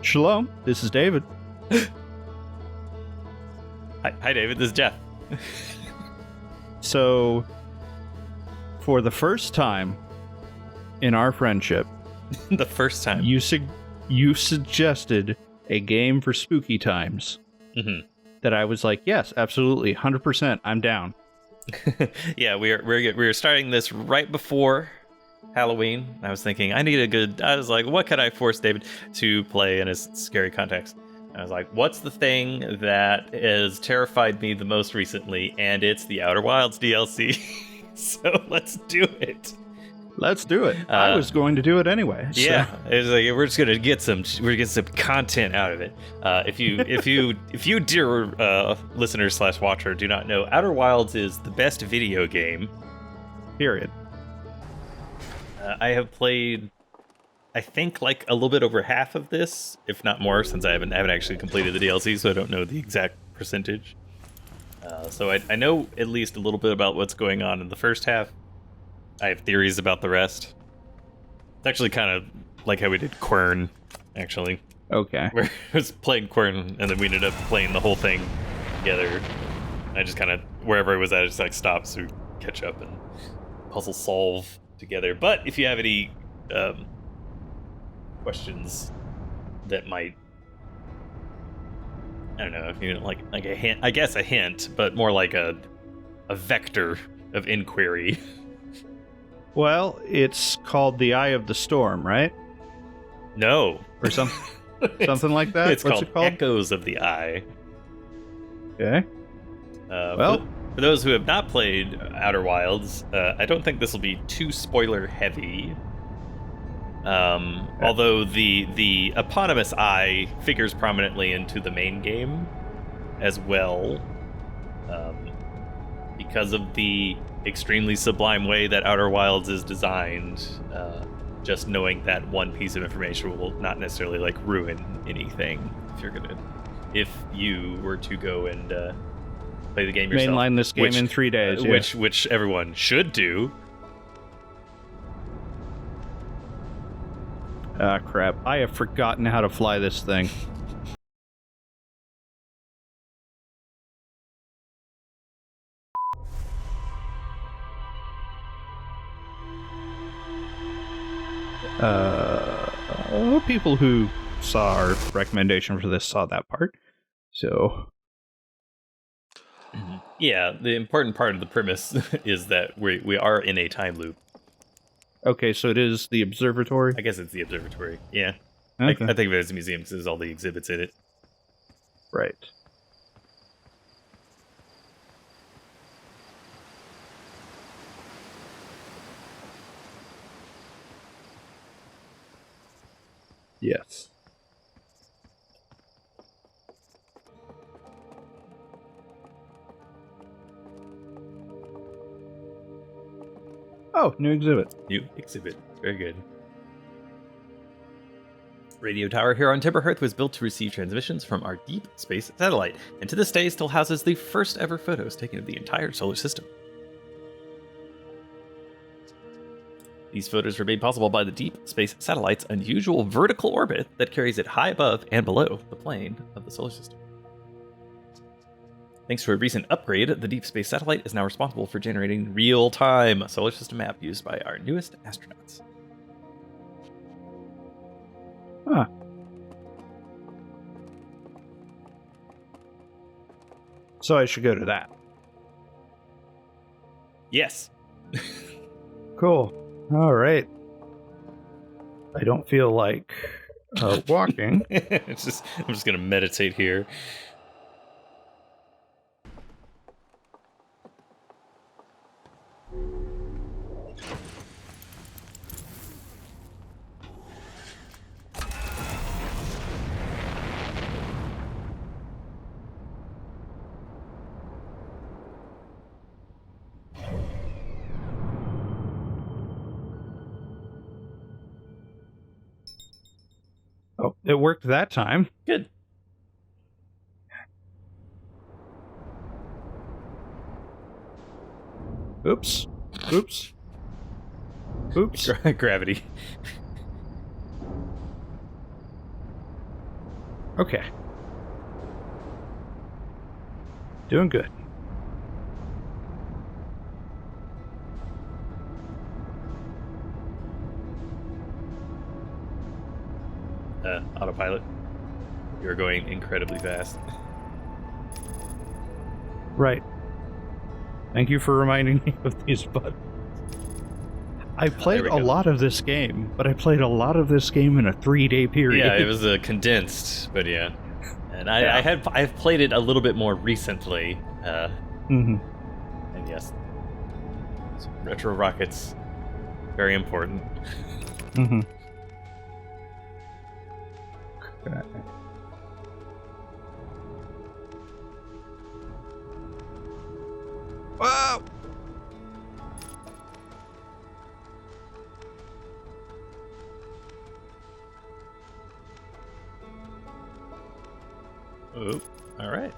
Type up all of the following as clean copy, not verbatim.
Shalom, this is David. Hi, David. This is Jeff. So, for the first time in our friendship, The first time. you suggested a game for spooky times that I was like, yes, absolutely, 100%, I'm down. Yeah, we're starting this right before Halloween. I was thinking I was like, what could I force David to play in a scary context? I was like, what's the thing that has terrified me the most recently? And it's the Outer Wilds DLC. So let's do it. Let's do it. I was going to do it anyway. So. Yeah, it's like we're just gonna get some content out of it. If you dear listener / watcher do not know, Outer Wilds is the best video game. Period. I have played, I think, like a little bit over half of this, if not more, since I haven't actually completed the DLC, so I don't know the exact percentage. So I know at least a little bit about what's going on in the first half. I have theories about the rest. It's actually kind of like how we did Quern, actually. Okay. Where I was playing Quern, and then we ended up playing the whole thing together. I just kind of, wherever I was at, I just like stopped so we could catch up and puzzle solve together. But if you have any questions that might, I don't know, if you like a hint, I guess a hint, but more like a vector of inquiry. Well, it's called The Eye of the Storm, right? No. Or something like that? What's it called? Echoes of the Eye. Okay. Well, for those who have not played Outer Wilds, I don't think this will be too spoiler heavy. Although the eponymous eye figures prominently into the main game as well, because of the extremely sublime way that Outer Wilds is designed. Just knowing that one piece of information will not necessarily like ruin anything if you were to go and play the game yourself. Mainline this game in 3 days, yeah. Which everyone should do. Ah, crap. I have forgotten how to fly this thing. People who saw our recommendation for this saw that part. So... Yeah, the important part of the premise is that we are in a time loop. Okay, so it is the observatory? I guess it's the observatory, yeah. Okay. I think of it as a museum because there's all the exhibits in it. Right. Yes. Oh, new exhibit. New exhibit. Very good. Radio tower here on Timberhearth was built to receive transmissions from our deep space satellite, and to this day still houses the first ever photos taken of the entire solar system. These photos were made possible by the deep space satellite's unusual vertical orbit that carries it high above and below the plane of the solar system. Thanks to a recent upgrade, the deep space satellite is now responsible for generating real-time solar system map used by our newest astronauts. Huh. So I should go to that. Yes. Cool. All right. I don't feel like walking. I'm just going to meditate here. Oh, it worked that time. Good. Oops. Oops. Oops. Gravity. Okay. Doing good. Autopilot. You're going incredibly fast. Right. Thank you for reminding me of these buttons. I played a lot of this game, but I played a lot of this game in a 3-day period. Yeah, it was condensed, but yeah. And I've played it a little bit more recently. And yes, retro rockets, very important. Okay. Whoa! Oh, all right.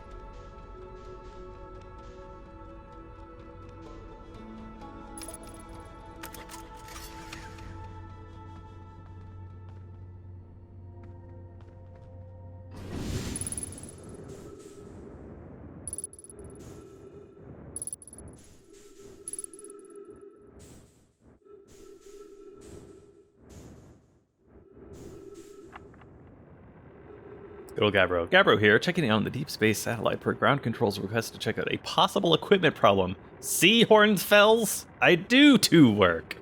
Good old Gabbro. Gabbro here, checking in on the deep space satellite per ground control's request to check out a possible equipment problem. See, Hornsfells? I do work.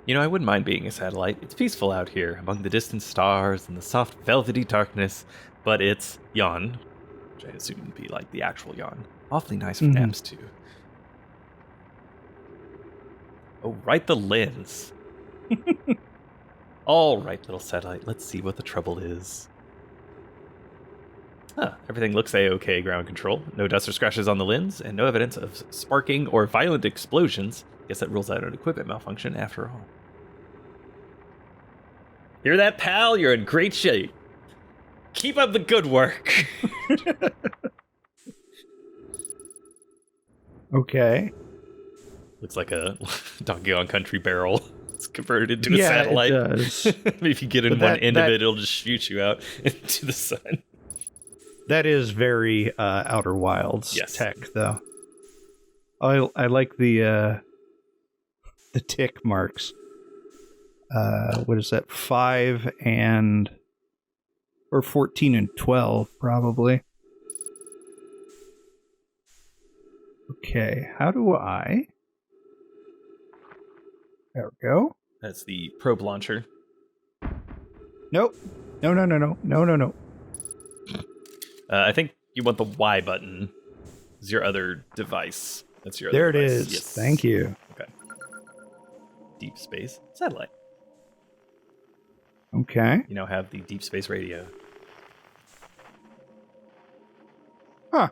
You know, I wouldn't mind being a satellite. It's peaceful out here, among the distant stars and the soft velvety darkness, but it's yawn, which I assume would be like the actual yawn. Awfully nice for naps, too. Oh, right, the lens. All right, little satellite, let's see what the trouble is. Everything looks A-OK, ground control. No dust or scratches on the lens, and no evidence of sparking or violent explosions. Guess that rules out an equipment malfunction after all. Hear that, pal? You're in great shape. Keep up the good work. Okay. Looks like a Donkey Kong Country barrel. It's converted into a satellite. Yeah, it does. If you get in one end of it, it'll just shoot you out into the sun. That is very Outer Wilds tech, though. I like the tick marks. What is that? 5 and... or 14 and 12, probably. Okay, how do I... There we go. That's the probe launcher. Nope. No. I think you want the Y button. It's your other device. That's your there other device. It is. Yes. Thank you. Okay. Deep space satellite. Okay. You now have the deep space radio. Huh.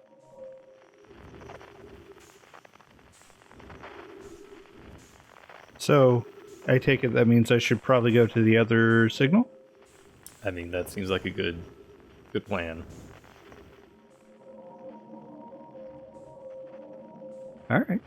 So, I take it that means I should probably go to the other signal? I mean, that seems like a good plan. All right.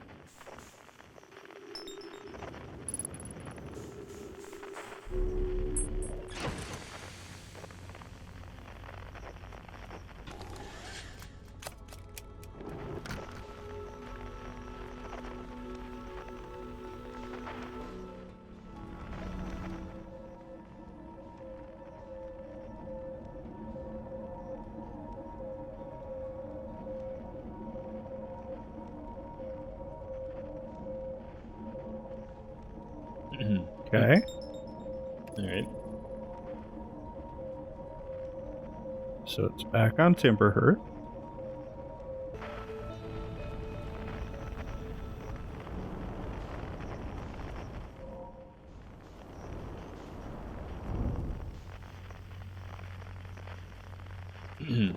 Okay. All right. So it's back on Timberhearth.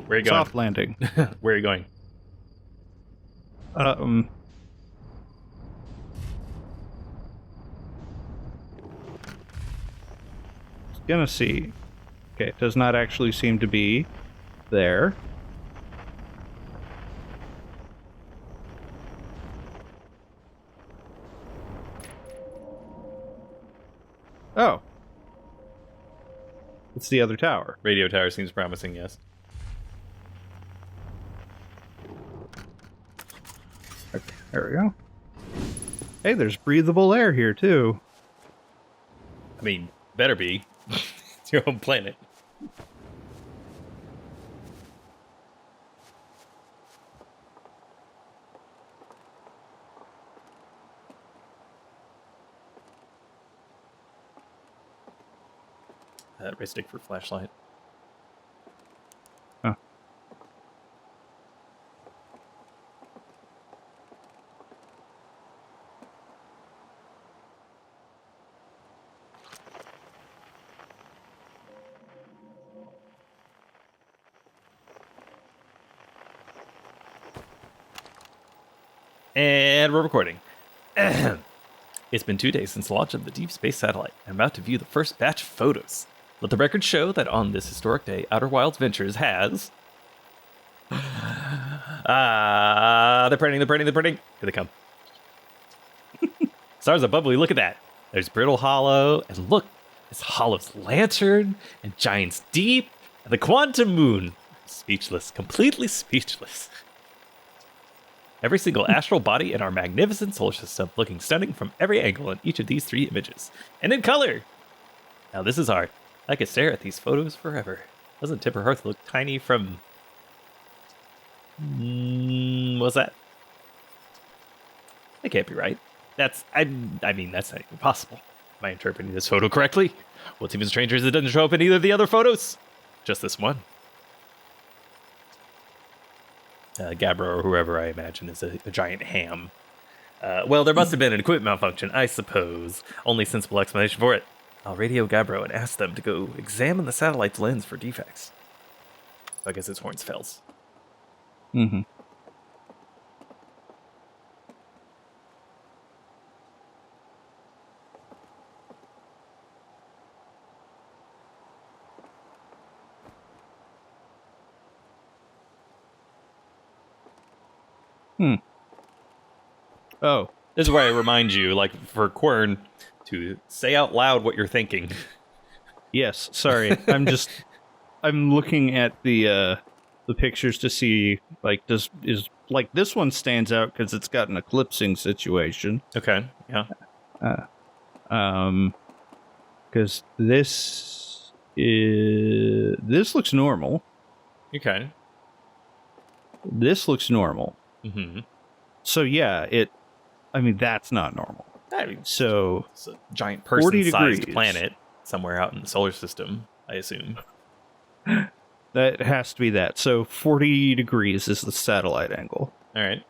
Where are you going? Soft landing. Where are you going? Gonna see. Okay, it does not actually seem to be there. Oh. It's the other tower. Radio tower seems promising, yes. Okay, there we go. Hey, there's breathable air here, too. I mean, better be. It's your home planet. Ray stick for flashlight. Oh. And we're recording. It's been 2 days since the launch of the Deep Space Satellite. I'm about to view the first batch of photos. Let the record show that on this historic day, Outer Wilds Ventures has... they're printing. Here they come. Stars are bubbly, look at that. There's Brittle Hollow, and look, it's Hollow's Lantern, and Giant's Deep, and the Quantum Moon. Speechless, completely speechless. Every single astral body in our magnificent solar system looking stunning from every angle in each of these 3 images. And in color! Now this is art. I could stare at these photos forever. Doesn't Tipper Hearth look tiny from... what's that? That can't be right. I mean, that's not even possible. Am I interpreting this photo correctly? What's even stranger is it doesn't show up in either of the other photos. Just this one. Gabbro or whoever I imagine is a giant ham. Well, there must have been an equipment malfunction, I suppose. Only sensible explanation for it. I'll radio Gabbro and ask them to go examine the satellite's lens for defects. I guess it's Horns Fells. Mm-hmm. Oh. This is where I remind you, like, for Quern, to say out loud what you're thinking. Yes, sorry. I'm looking at the pictures to see, like, this one stands out because it's got an eclipsing situation. Okay, yeah. Because this looks normal. Okay. This looks normal. Mm-hmm. So yeah, that's not normal. I mean, so it's a giant person-sized planet somewhere out in the solar system, I assume. That has to be that. So 40 degrees is the satellite angle. All right.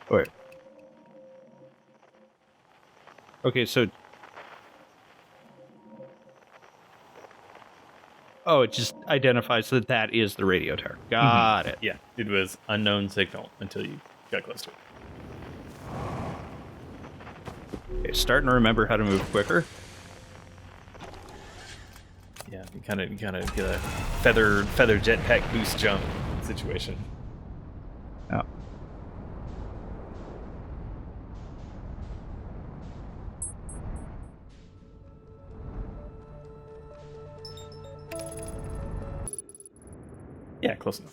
Wait. Okay, so... Oh, it just identifies that is the radio tower. Got it. Yeah, it was unknown signal until you got close to it. Okay, starting to remember how to move quicker. Yeah, you kind of get a feather jetpack boost jump situation. Oh. Yeah, close enough.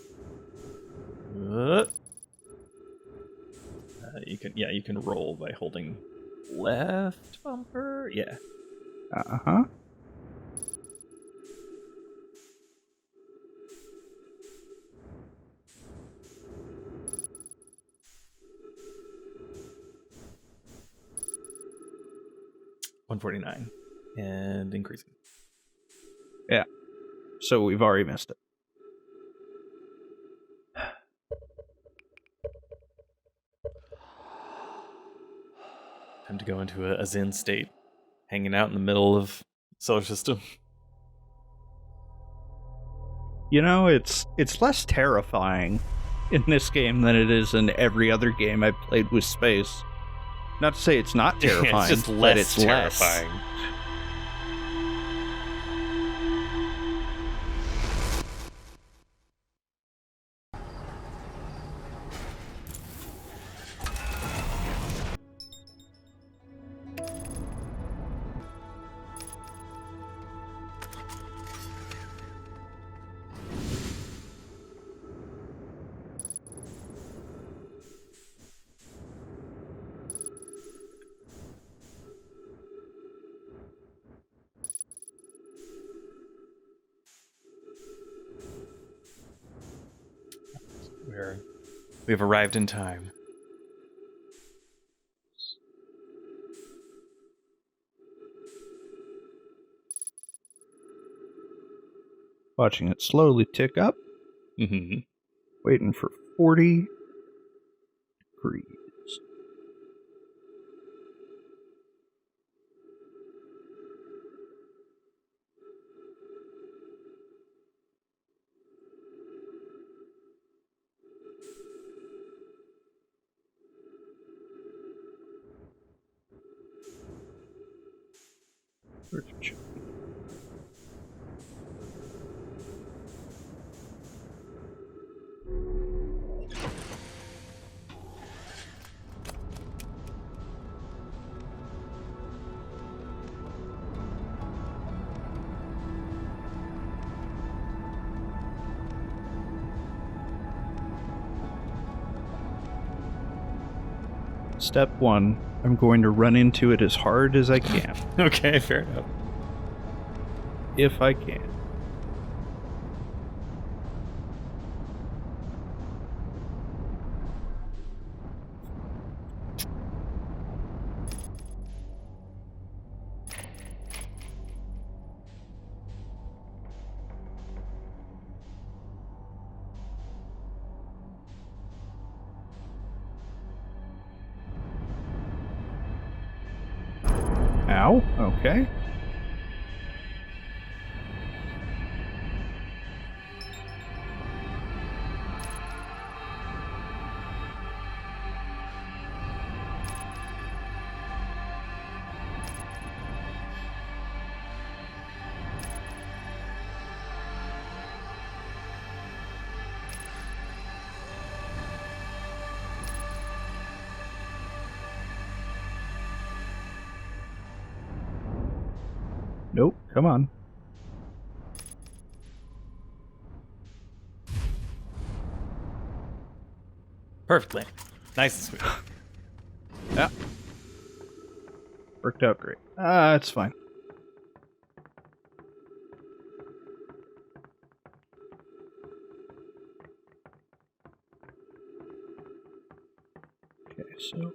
You can roll by holding left bumper. Yeah. Uh-huh. $149 and increasing. Yeah. So we've already missed it. Time to go into a zen state, hanging out in the middle of the solar system. You know, it's less terrifying in this game than it is in every other game I've played with space. Not to say it's not terrifying, it's just but less it's terrifying. We have arrived in time. Watching it slowly tick up. Mm-hmm. Waiting for 40 degrees. Step 1, I'm going to run into it as hard as I can. Okay, fair enough. If I can. Ow, okay. Nope, come on. Perfectly. Nice and smooth. Yeah. Worked out great. It's fine. Okay, so...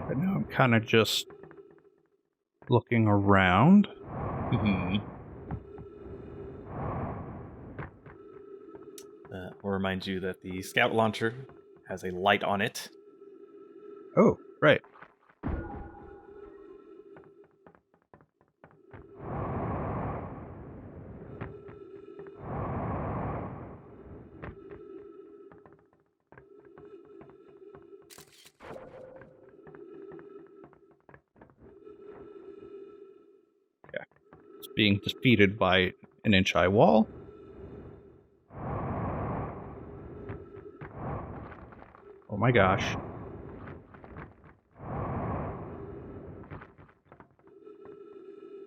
Right now I'm kind of just looking around. Mm-hmm. I'll remind you that the scout launcher has a light on it. Oh, right. Yeah. It's being defeated by an inch-high wall. Oh my gosh.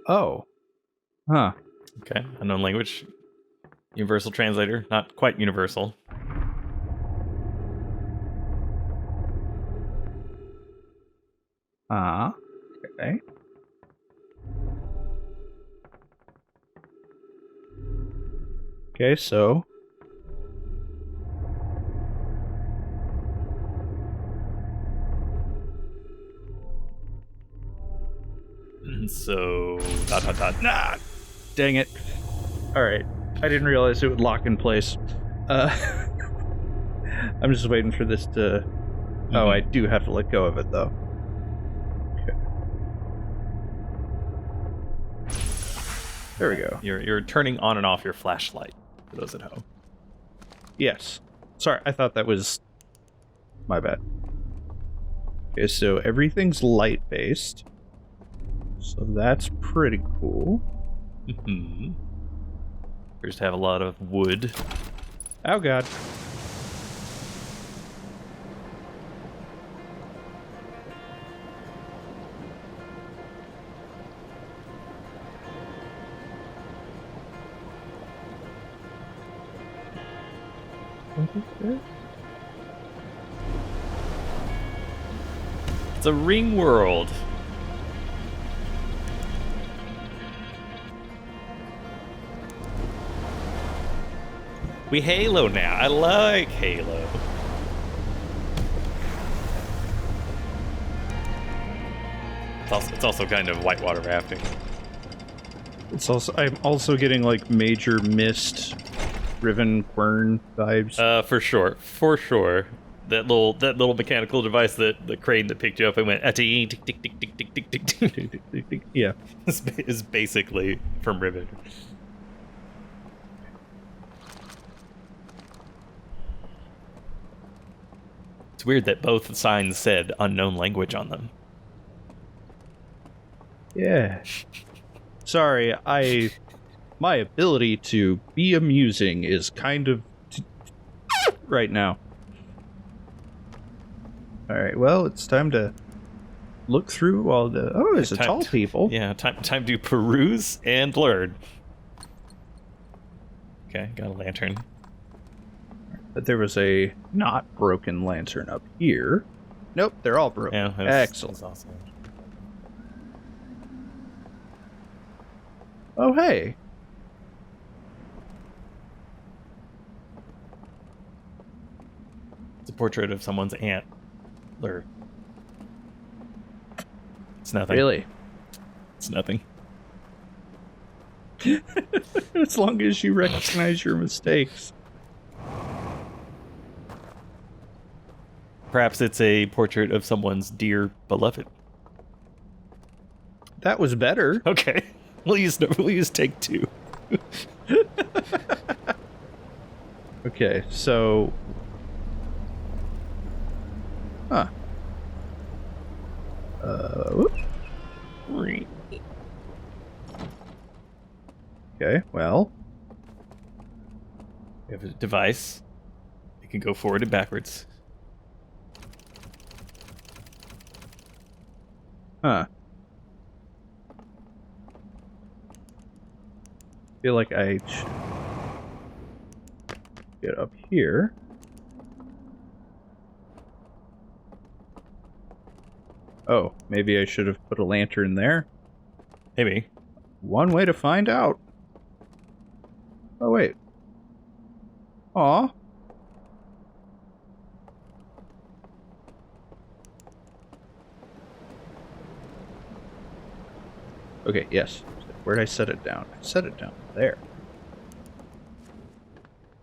Oh. Huh. Okay, unknown language. Universal translator, not quite universal. Okay. Okay, so... So, ... Nah! Dang it. Alright. I didn't realize it would lock in place. I'm just waiting for this to... Oh, I do have to let go of it, though. Okay. There we go. You're turning on and off your flashlight, for those at home. Yes. Sorry, I thought that was... My bad. Okay, so everything's light-based. So that's pretty cool. Mm-hmm. Appears to have a lot of wood. Oh, God. What is this? It's a ring world. We Halo now. I like Halo. It's also kind of whitewater rafting. I'm also getting like Major Mist, Riven Quern vibes. For sure. That little mechanical device, the crane that picked you up and went tick tick tick tick tick tick tick tick tick. Yeah, is basically from Riven. It's weird that both signs said unknown language on them. yeah. Sorry, my ability to be amusing is kind of right now. All right, well, it's time to look through all the. Oh, there's a tall people. Yeah, time to peruse and learn. Okay, got a lantern. But there was a not broken lantern up here. Nope, they're all broken. Yeah, excellent. That's awesome. Oh, hey. It's a portrait of someone's aunt. It's nothing. Really? It's nothing. As long as you recognize your mistakes. Perhaps it's a portrait of someone's dear beloved. That was better. Okay. We'll use take two. Okay, so... Huh. Whoop. Okay, well... We have a device. It can go forward and backwards. Huh. Feel like I should get up here. Oh, maybe I should have put a lantern there. Maybe. One way to find out. Oh, wait. Aw. Okay, yes. Where'd I set it down? I set it down there.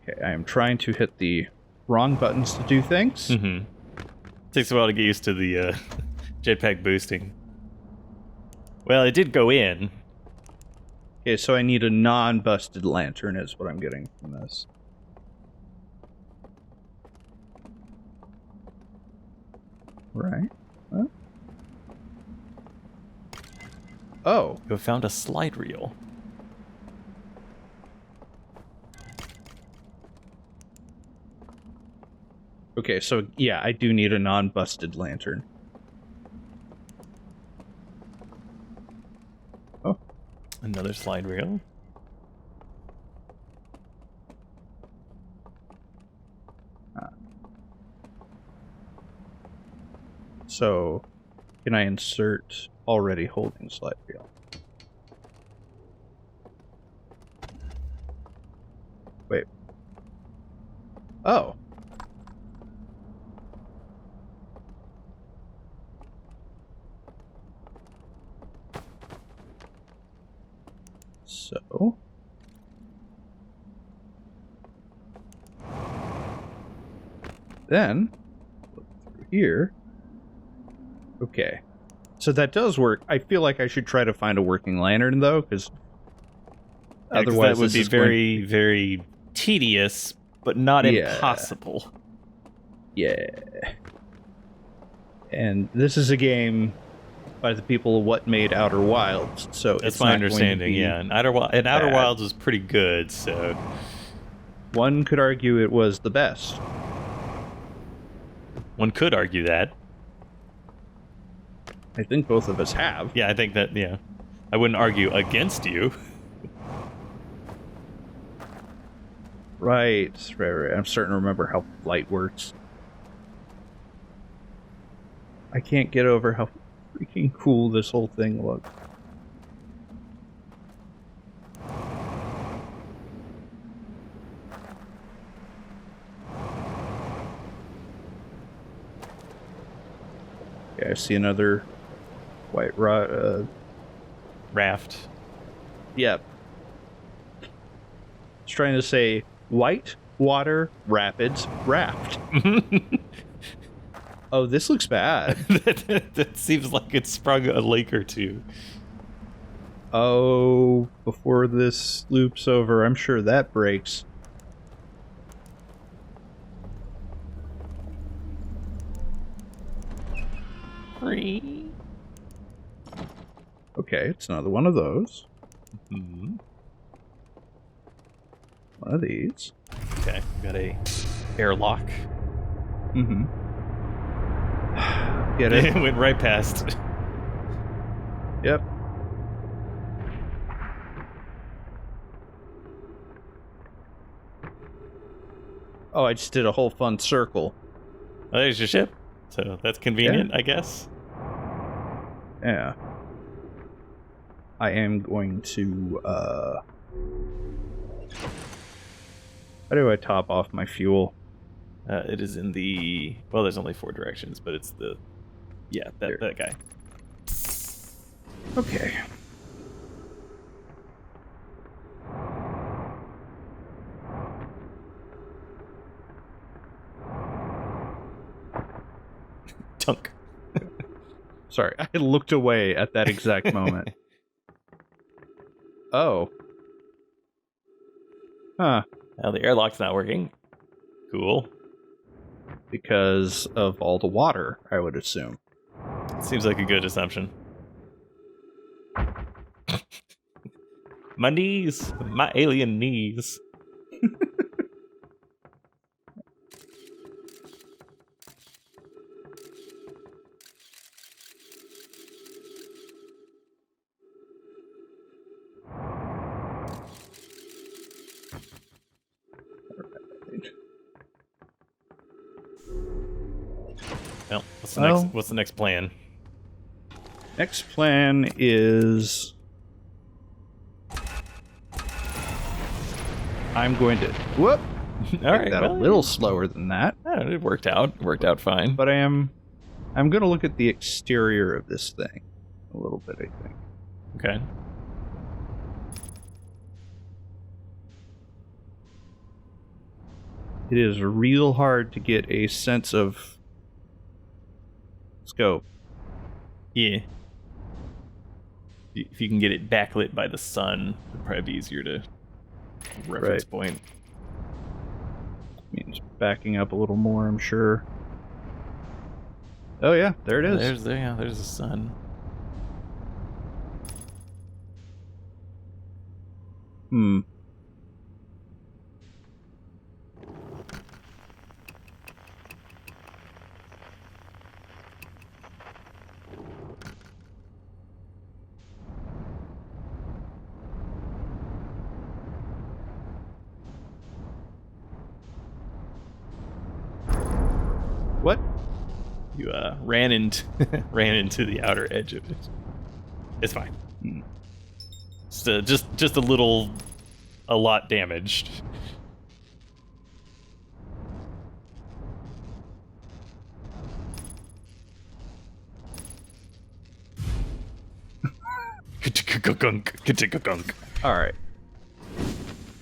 Okay, I am trying to hit the wrong buttons to do things. Mm-hmm. Takes a while to get used to the jetpack boosting. Well, it did go in. Okay, so I need a non-busted lantern is what I'm getting from this. Right. Huh? Oh. You have found a slide reel. Okay, so yeah, I do need a non-busted lantern. Oh. Another slide reel. So, can I insert already holding slide reel? Wait. Oh. So. Then, look through here. Okay. So that does work. I feel like I should try to find a working lantern, though, because otherwise that would be very, very tedious, but not impossible. Yeah. And this is a game by the people of what made Outer Wilds, so that's it's my not understanding. Yeah, and Outer Wilds was pretty good. So one could argue it was the best. One could argue that. I think both of us have. Yeah, I think that. Yeah, I wouldn't argue against you. Right. I'm starting to remember how flight works. I can't get over how freaking cool this whole thing looks. I see another white raft. Yep. It's trying to say white water rapids raft. Oh, this looks bad. That seems like it sprung a lake or two. Oh, before this loops over, I'm sure that breaks. Free. Okay, it's another one of those. Mm-hmm. One of these. Okay, we got a airlock. Mm-hmm. Get it? It went right past. Yep. Oh, I just did a whole fun circle. Oh, there's your ship. So that's convenient, I guess. Yeah. I am going to, how do I top off my fuel? It is in the... Well, there's only 4 directions, but it's the... Yeah, that guy. Okay. Tunk. Sorry, I looked away at that exact moment. Oh. Huh. Now the airlock's not working. Cool. Because of all the water, I would assume. Seems like a good assumption. My knees! My alien knees. Well, what's the next plan? Next plan is I'm going to whoop. All right, that a little slower than that. It worked out. It worked out fine. But I'm going to look at the exterior of this thing a little bit, I think. Okay. It is real hard to get a sense of scope. Yeah. If you can get it backlit by the sun, it'd probably be easier to reference point. Means backing up a little more, I'm sure. Oh yeah, there it is. There's the sun. Hmm. What? You ran into the outer edge of it. It's fine. Just a lot damaged. All right.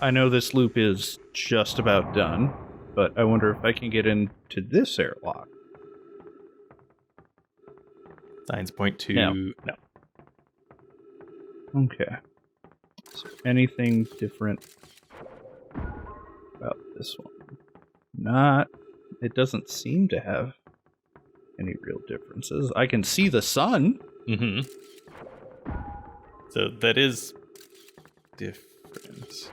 I know this loop is just about done, but I wonder if I can get into this airlock. Signs point to No. Okay. Is there anything different about this one? Not. It doesn't seem to have any real differences. I can see the sun. Mm-hmm. So that is different.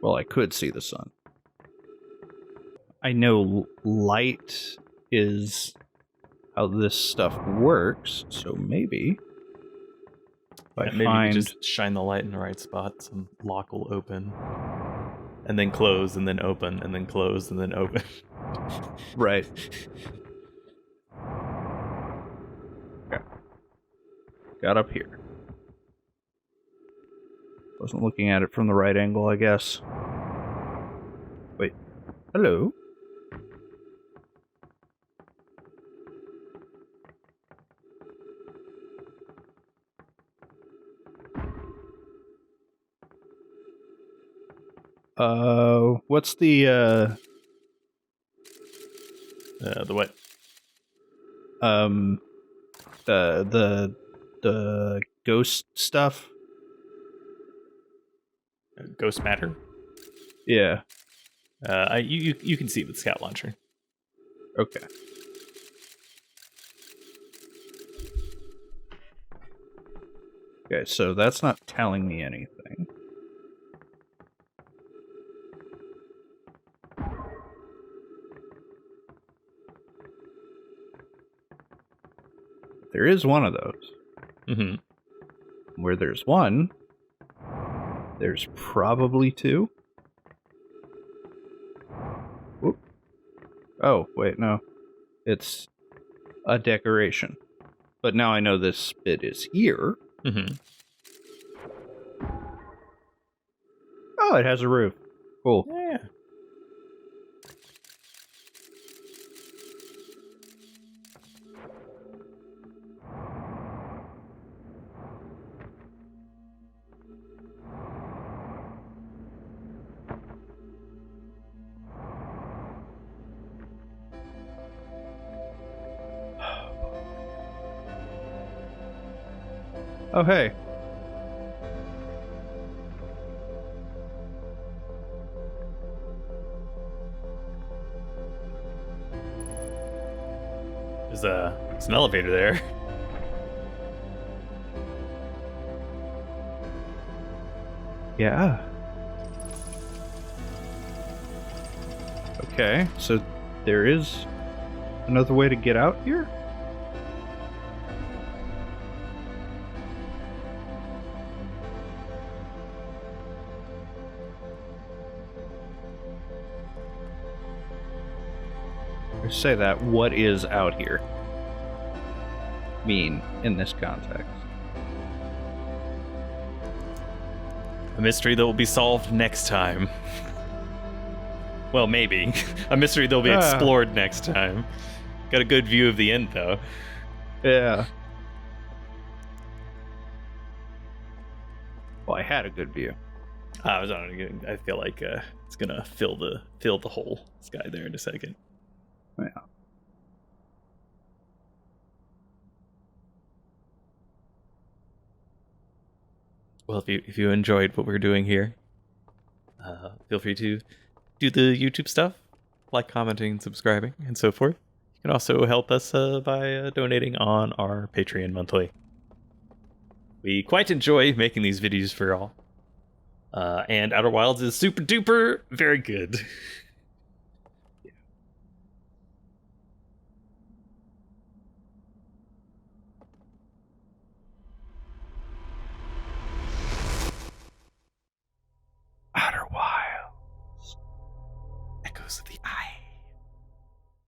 Well, I could see the sun. I know light is how this stuff works, so maybe if I Maybe find... you just shine the light in the right spots and lock will open. And then close, and then open, and then close, and then open. Right. Okay. Got up here. Wasn't looking at it from the right angle, I guess. Hello. What's The what? the ghost stuff? Ghost matter? Yeah. You can see with scout launcher. Okay. Okay, so that's not telling me anything. There is one of those. Mm-hmm. Where there's one, there's probably two. Whoop. Oh, wait, no. It's a decoration. But now I know this bit is here. Mm-hmm. Oh, it has a roof. Cool. Yeah. Oh, hey. There's an elevator there. Yeah. Okay, so there is another way to get out here? I say that, what is out here mean in this context? A mystery that will be solved next time. Well, maybe. A mystery that will be explored next time. Got a good view of the end, though. Yeah. Well, I had a good view. I feel like it's gonna fill the whole sky there in a second. Yeah. Well, if you enjoyed what we're doing here, feel free to do the YouTube stuff, like, commenting, subscribing, and so forth. You can also help us by donating on our Patreon monthly. We quite enjoy making these videos for y'all. And Outer Wilds is super duper very good.